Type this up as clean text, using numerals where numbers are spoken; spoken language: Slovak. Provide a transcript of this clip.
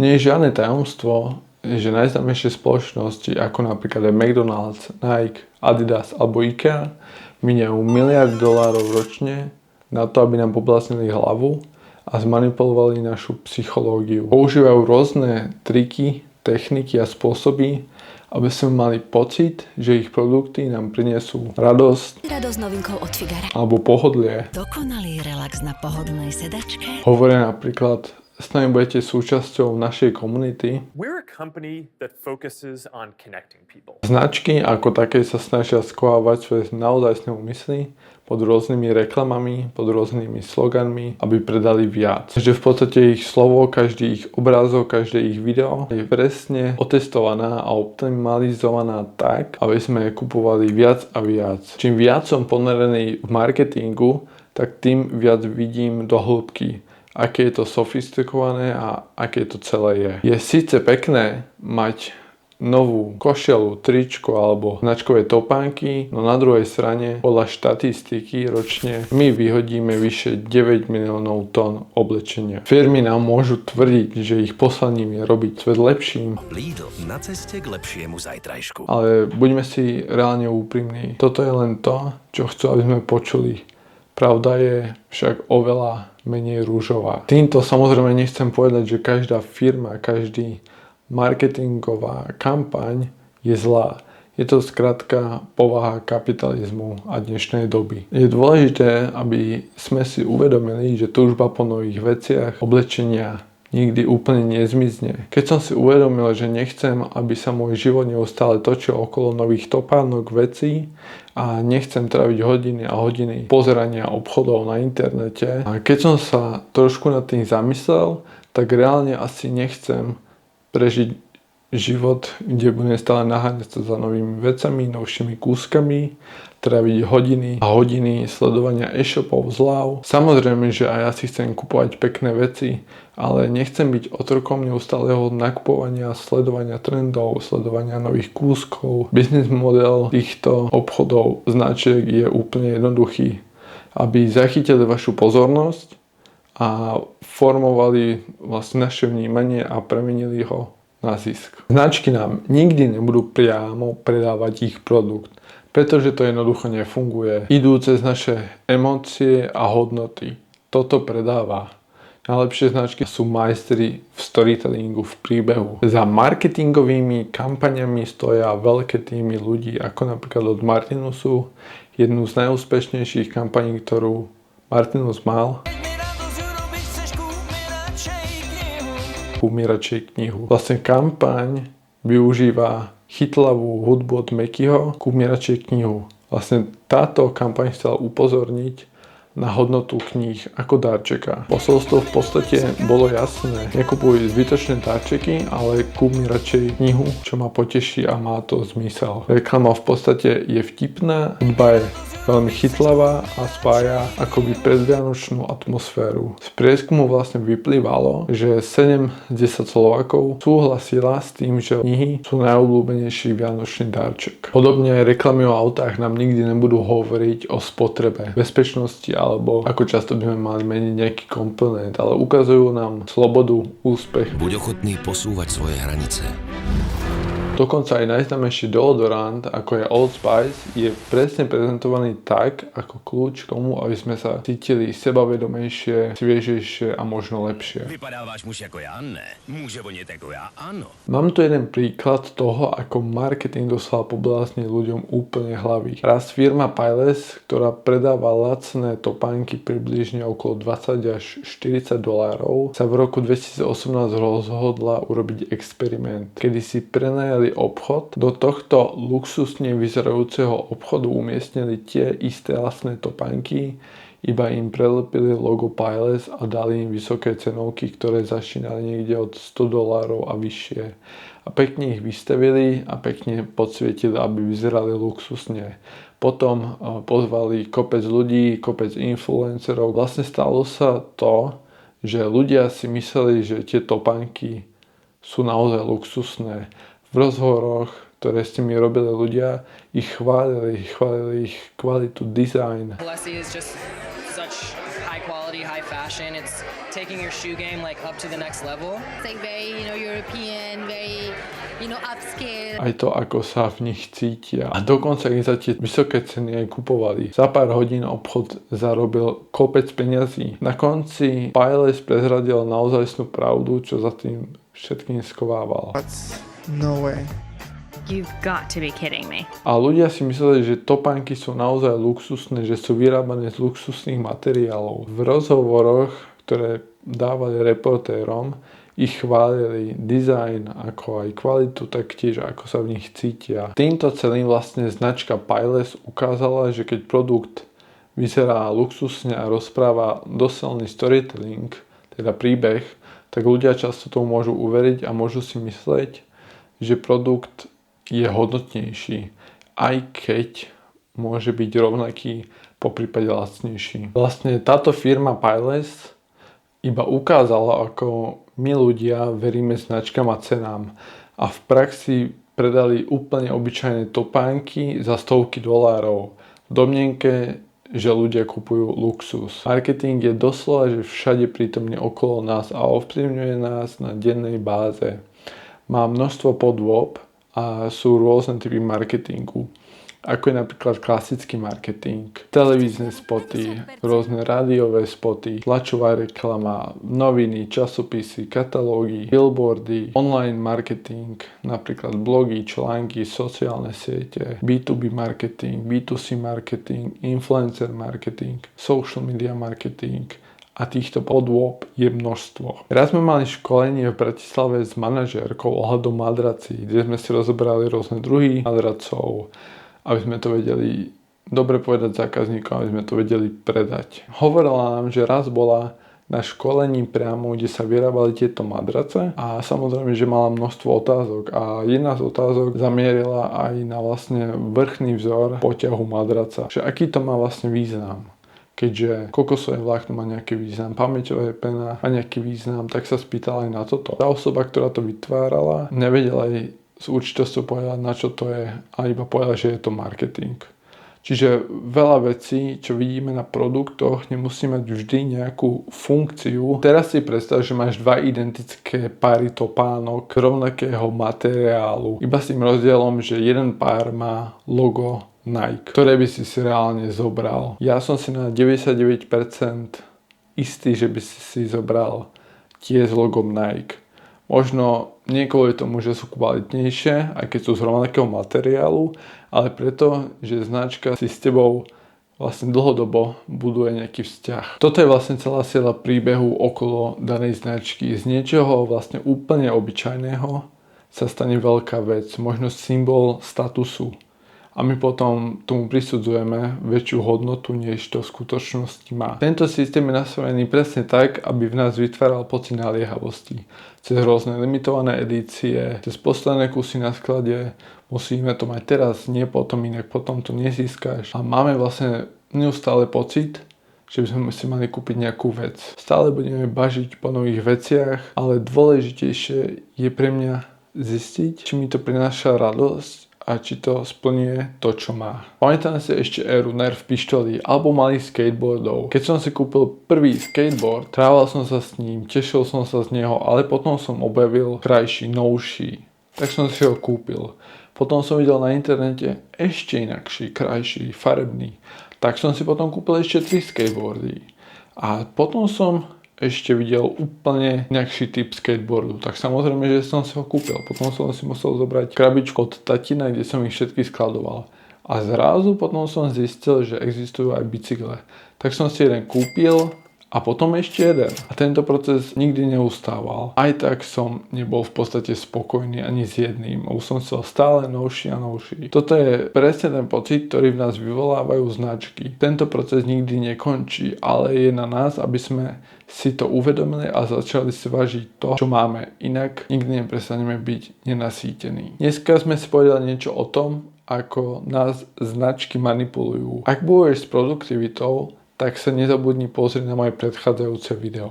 Nie je žiadne tajomstvo, že najznámejšie spoločnosti ako napríklad aj McDonald's, Nike, Adidas alebo IKEA míňajú miliardy dolárov ročne na to, aby nám poblasnili hlavu a zmanipulovali našu psychológiu. Používajú rôzne triky, techniky a spôsoby, aby sme mali pocit, že ich produkty nám prinesú radosť novinkou od Figara alebo pohodlie. Dokonalý relax na pohodlnej sedačke. Hovoria napríklad, s nami budete súčasťou našej komunity. We're a company that focuses on connecting people. Značky ako také sa snažia skovávať svoje naozajstné úmysly pod rôznymi reklamami, pod rôznymi sloganmi, aby predali viac. Takže v podstate ich slovo, každý ich obrázok, každé ich video je presne otestovaná a optimalizovaná tak, aby sme kupovali viac a viac. Čím viac som ponorený v marketingu, tak tým viac vidím do hĺbky, aké je to sofistikované a aké to celé je. Je síce pekné mať novú košelu, tričko alebo značkové topánky, no na druhej strane podľa štatistiky ročne my vyhodíme vyše 9 miliónov tón oblečenia. Firmy nám môžu tvrdiť, že ich poslaním je robiť svet lepším. Lidl na ceste k lepšiemu zajtrajšku. Ale buďme si reálne úprimní. Toto je len to, čo chcú, aby sme počuli. Pravda je však oveľa menej rúžová. Týmto samozrejme nechcem povedať, že každá firma, každý marketingová kampaň je zlá. Je to skrátka povaha kapitalizmu a dnešnej doby. Je dôležité, aby sme si uvedomili, že túžba po nových veciach, oblečenia nikdy úplne nezmizne. Keď som si uvedomil, že nechcem, aby sa môj život neustále točil okolo nových topánok vecí a nechcem tráviť hodiny a hodiny pozerania obchodov na internete, a keď som sa trošku nad tým zamyslel, tak reálne asi nechcem prežiť život, kde budem stále naháňať sa za novými vecami, novšími kúskami, tráviť hodiny a hodiny sledovania e-shopov zľav. Samozrejme, že aj ja si chcem kupovať pekné veci, ale nechcem byť otrokom neustáleho nakupovania, sledovania trendov, sledovania nových kúskov. Business model týchto obchodov, značiek je úplne jednoduchý. Aby zachytili vašu pozornosť a formovali vlastne naše vnímanie a premenili ho na zisk. Značky nám nikdy nebudú priamo predávať ich produkt, pretože to jednoducho nefunguje. Idú cez naše emócie a hodnoty. Toto predáva. Najlepšie značky sú majstri v storytellingu, v príbehu. Za marketingovými kampaňami stoja veľké týmy ľudí, ako napríklad od Martinusu, jednu z najúspešnejších kampaní, ktorú Martinus mal. Kúpmi radšej knihu. Vlastne kampaň využíva chytlavú hudbu od Mekyho, kúpmi radšej knihu. Vlastne táto kampaň chcela upozorniť na hodnotu kníh ako darčeka. Posolstvo v podstate bolo jasné. Nekupuj zbytočné darčeky, ale kúpmi radšej knihu, čo ma poteší a má to zmysel. Reklama v podstate je vtipná, hudba je veľmi chytlavá a spája akoby predvianočnú atmosféru. Z prieskumu vlastne vyplývalo, že 7 z 10 Slovákov súhlasila s tým, že knihy sú najobľúbenejší vianočný darček. Podobne aj reklamy o autách nám nikdy nebudú hovoriť o spotrebe, bezpečnosti alebo ako často by sme mali meniť nejaký komponent, ale ukazujú nám slobodu, úspech. Buď ochotný posúvať svoje hranice. Dokonca aj najznámejší deodorant, ako je Old Spice, je presne prezentovaný tak, ako kľúč k tomu, aby sme sa cítili sebavedomejšie, sviežejšie a možno lepšie. Vypadávaš muž ako ja, ne. Môže vonieť ako ja, áno. Mám tu jeden príklad toho, ako marketing doslova poblázniť ľuďom úplne hlavy. Raz firma Payless, ktorá predáva lacné topánky približne okolo 20 až 40 $, sa v roku 2018 rozhodla urobiť experiment, kedy si prenajali obchod. Do tohto luxusne vyzerajúceho obchodu umiestnili tie isté lacné topánky, iba im prelepili logo Payless a dali im vysoké cenovky, ktoré začínali niekde od $100 a vyššie. A pekne ich vystavili a pekne podsvietili, aby vyzerali luxusne. Potom pozvali kopec ľudí, kopec influencerov. Vlastne stalo sa to, že ľudia si mysleli, že tie topánky sú naozaj luxusné. V rozhovoroch, ktoré s nimi robili ľudia, ich chválili ich kvalitu, design. quality, high fashion. It's taking your shoe game like up to the next level. It's like very, European, very, upscale. Aj to, ako sa v nich cítia. A dokonca ich za tie vysoké ceny aj kupovali. Za pár hodín obchod zarobil kopec peňazí. Na konci Payless prezradil naozajstnú pravdu, čo za tým všetkým skovával. No way. You've got to be kidding me. A ľudia si mysleli, že topánky sú naozaj luxusné, že sú vyrábané z luxusných materiálov. V rozhovoroch, ktoré dávali reportérom, ich chválili dizajn, ako aj kvalitu, taktiež ako sa v nich cítia. Týmto celým vlastne značka Payless ukázala, že keď produkt vyzerá luxusne a rozpráva doselný storytelling, teda príbeh, tak ľudia často tomu môžu uveriť a môžu si mysleť, že produkt je hodnotnejší, aj keď môže byť rovnaký, poprípade lacnejší. Vlastne táto firma Payless iba ukázala, ako my ľudia veríme značkám a cenám a v praxi predali úplne obyčajné topánky za $100 v domnienke, že ľudia kupujú luxus. Marketing je doslova, že všade prítomne okolo nás a ovplyvňuje nás na dennej báze. Má množstvo podôb a sú rôzne typy marketingu, ako je napríklad klasický marketing, televízne spoty, rôzne rádiové spoty, tlačová reklama, noviny, časopisy, katalógy, billboardy, online marketing, napríklad blogy, články, sociálne siete, B2B marketing, B2C marketing, influencer marketing, social media marketing, a týchto podôb je množstvo. Raz sme mali školenie v Bratislave s manažérkou ohľadom madrací, kde sme si rozoberali rôzne druhy madracov, aby sme to vedeli dobre povedať zákazníkom, aby sme to vedeli predať. Hovorila nám, že raz bola na školení priamo, kde sa vyrábali tieto madrace a samozrejme, že mala množstvo otázok a jedna z otázok zamierila aj na vlastne vrchný vzor poťahu madraca. Že aký to má vlastne význam. Keďže kokosové vlákno má nejaký význam, pamäťové pena má nejaký význam, tak sa spýtala aj na toto. Tá osoba, ktorá to vytvárala, nevedela jej s určitosťou povedať, na čo to je, a iba povedala, že je to marketing. Čiže veľa vecí, čo vidíme na produktoch, nemusí mať vždy nejakú funkciu. Teraz si predstav, že máš dva identické páry topánok rovnakého materiálu, iba s tým rozdielom, že jeden pár má logo Nike, ktoré by si reálne zobral. Ja som si na 99% istý, že by si zobral tie s logom Nike. Možno nie kvôli tomu, že sú kvalitnejšie, aj keď sú z rovnakého materiálu, ale preto, že značka si s tebou vlastne dlhodobo buduje nejaký vzťah. Toto je vlastne celá sila príbehu okolo danej značky. Z niečoho vlastne úplne obyčajného sa stane veľká vec, možno symbol statusu. A my potom tomu prisudzujeme väčšiu hodnotu, než to v skutočnosti má. Tento systém je nastavený presne tak, aby v nás vytváral pocit naliehavosti. Cez rôzne limitované edície, cez posledné kusy na sklade, musíme to mať teraz, nie potom, inak potom to nezískaš. A máme vlastne neustále pocit, že by sme si mali kúpiť nejakú vec. Stále budeme bažiť po nových veciach, ale dôležitejšie je pre mňa zistiť, či mi to prináša radosť a či to splňuje to, čo má. Pamätám si ešte éru nerv pištolí alebo malých skateboardov. Keď som si kúpil prvý skateboard, trával som sa s ním, tešil som sa z neho, ale potom som objavil krajší, novší. Tak som si ho kúpil. Potom som videl na internete ešte inakší, krajší, farebný. Tak som si potom kúpil ešte 3 skateboardy. A potom som ešte videl úplne inakší typ skateboardu. Tak samozrejme, že som si ho kúpil. Potom som si musel zobrať krabičku od tatina, kde som ich všetky skladoval. A zrazu potom som zistil, že existujú aj bicykle. Tak som si jeden kúpil a potom ešte jeden. A tento proces nikdy neustával. Aj tak som nebol v podstate spokojný ani s jedným. Už som chcel stále novší a novší. Toto je presne ten pocit, ktorý v nás vyvolávajú značky. Tento proces nikdy nekončí, ale je na nás, aby sme si to uvedomili a začali si vážiť to, čo máme. Inak nikdy neprestaneme byť nenasýtení. Dneska sme si povedali niečo o tom, ako nás značky manipulujú. Ak bojuješ s produktivitou, tak sa nezabudni pozrieť na moje predchádzajúce video.